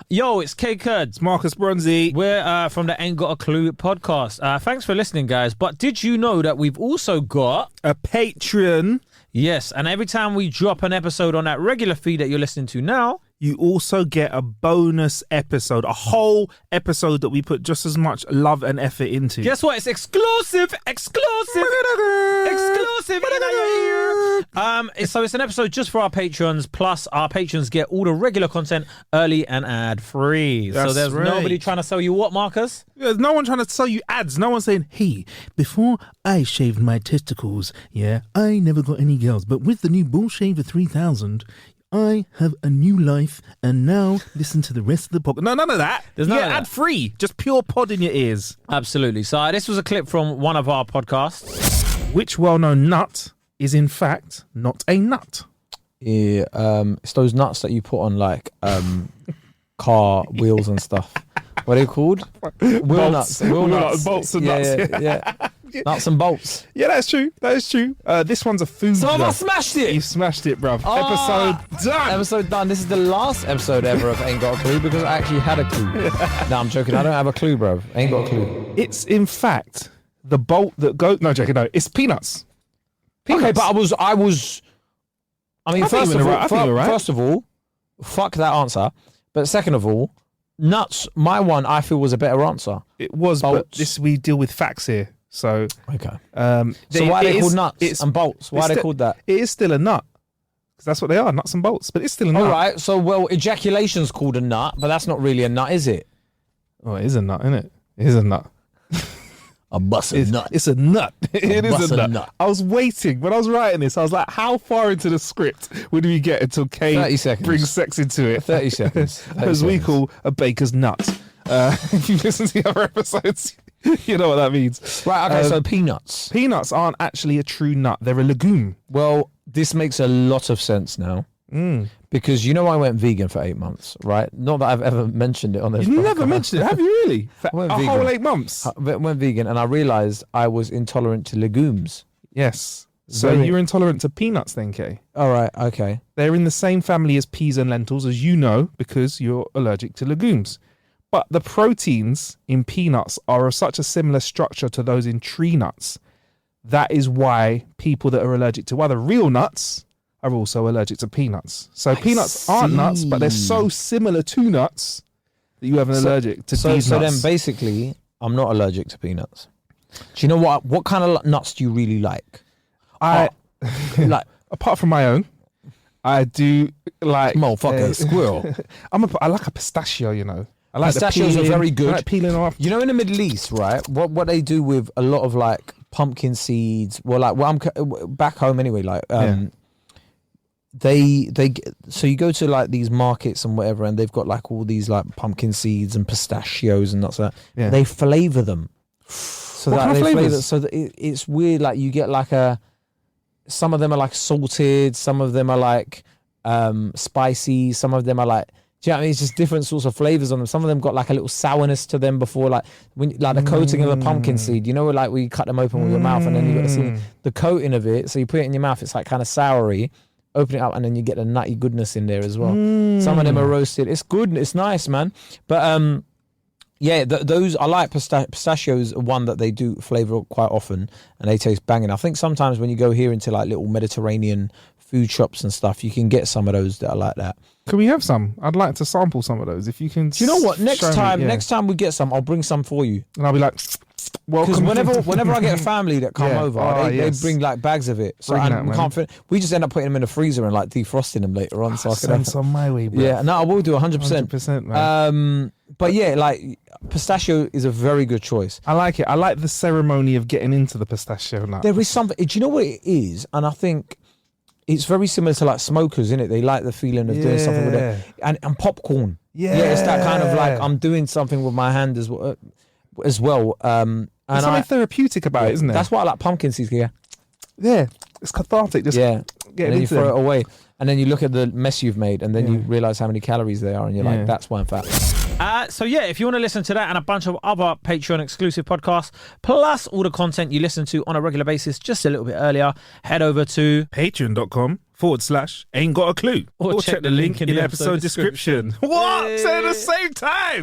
Yo, it's K Kurd. It's Marcus Bronzy. We're from the Ain't Got a Clue podcast. Thanks for listening, guys. But did you know that we've also got a Patreon? Yes, and every time we drop an episode on that regular feed that you're listening to now, you also get a bonus episode, a whole episode that we put just as much love and effort into. Guess what? It's exclusive in your ear. So it's an episode just for our patrons, plus our patrons get all the regular content early and ad-free. So there's nobody trying to sell you what, Marcus? There's no one trying to sell you ads. No one saying, hey, before I shaved my testicles, I never got any girls. But with the new Bull Shaver 3000, I have a new life, and now listen to the rest of the podcast. No, none of that. There's no ad-free. Just pure pod in your ears. Absolutely. So this was a clip from one of our podcasts. Which well-known nut is in fact not a nut? Yeah, it's those nuts that you put on like car wheels and stuff. What are they called? Wheel nuts. Bolts and nuts. Yeah. Nuts and bolts. Yeah, that's true. That is true. This one's a food. So I smashed it. You smashed it, bruv. Episode done. Episode done. This is the last episode ever of Ain't Got a Clue because I actually had a clue. No, I'm joking. I don't have a clue, bruv. Ain't got a clue. It's in fact the bolt that goes. No, joking. No, it's peanuts. Okay, but I mean, first of all, fuck that answer. But second of all, nuts. My one I feel was a better answer. It was, bolts. But we deal with facts here. So okay. So why are they called nuts and bolts? Why are they called that? It is still a nut because that's what they are, nuts and bolts. But it's still a nut. All right. So ejaculation's called a nut, but that's not really a nut, is it? Oh, it is a nut, isn't it? It is a nut. A busted nut. It's a nut. It is a nut. I was waiting when I was writing this. I was like, how far into the script would we get until Kay brings sex into it? 30 seconds. As we call a baker's nut. If you listen to the other episodes, you know what that means. Right, okay, so peanuts. Peanuts aren't actually a true nut. They're a legume. Well, this makes a lot of sense now. Because I went vegan for 8 months, right? Not that I've ever mentioned it on this. You've never mentioned it, have you really? For whole 8 months? I went vegan and I realised I was intolerant to legumes. Yes. So you're intolerant to peanuts then, Kay? All right, okay. They're in the same family as peas and lentils, as you know, because you're allergic to legumes. But the proteins in peanuts are of such a similar structure to those in tree nuts. That is why people that are allergic to other real nuts are also allergic to peanuts. So peanuts aren't nuts, but they're so similar to nuts that you have an allergic to these nuts. So then basically, I'm not allergic to peanuts. Do you know what kind of nuts do you really like? Apart from my own, I do like... Motherfucker, squirrel. I like a pistachio, I like pistachios are very good. I like peeling off. In the Middle East, right? What they do with a lot of like pumpkin seeds, I'm back home anyway. So you go to like these markets and whatever, and they've got like all these like pumpkin seeds and pistachios and nuts like that. Yeah. They flavor them. So what kind of flavors? So that it's weird. Like you get like some of them are like salted, some of them are like spicy, some of them are like. Do you know what I mean? It's just different sorts of flavors on them. Some of them got like a little sourness to them before, like the coating of a pumpkin seed. Like where you cut them open with your mouth, and then you got the coating of it. So you put it in your mouth, it's like kind of soury. Open it up, and then you get the nutty goodness in there as well. Some of them are roasted. It's good. It's nice, man. But those I like pistachios. Are one that they do flavor quite often, and they taste banging. I think sometimes when you go here into like little Mediterranean food shops and stuff, you can get some of those that are like that. Can we have some? I'd like to sample some of those. If you can. Do you know what? Next time we get some, I'll bring some for you. And I'll be like, welcome. Because whenever I get a family that come over, they bring like bags of it. So we just end up putting them in the freezer and like defrosting them later on. So I can send some my way, bro. Yeah, no, I will do 100%. 100%, man. But yeah, like pistachio is a very good choice. I like it. I like the ceremony of getting into the pistachio nut. There is something. Do you know what it is? And I think. It's very similar to like smokers, isn't it? They like the feeling of doing something with it. And popcorn. Yeah, it's that kind of like I'm doing something with my hand as well. There's something therapeutic about it, isn't there? That's why I like pumpkin seeds. Yeah, it's cathartic. Just and then you throw it away, and then you look at the mess you've made, and then you realize how many calories they are, and you're like, that's why I'm fat. If you want to listen to that and a bunch of other Patreon exclusive podcasts, plus all the content you listen to on a regular basis just a little bit earlier, head over to patreon.com /ain't got a clue. Or check the link in the episode description. What? Say it at the same time.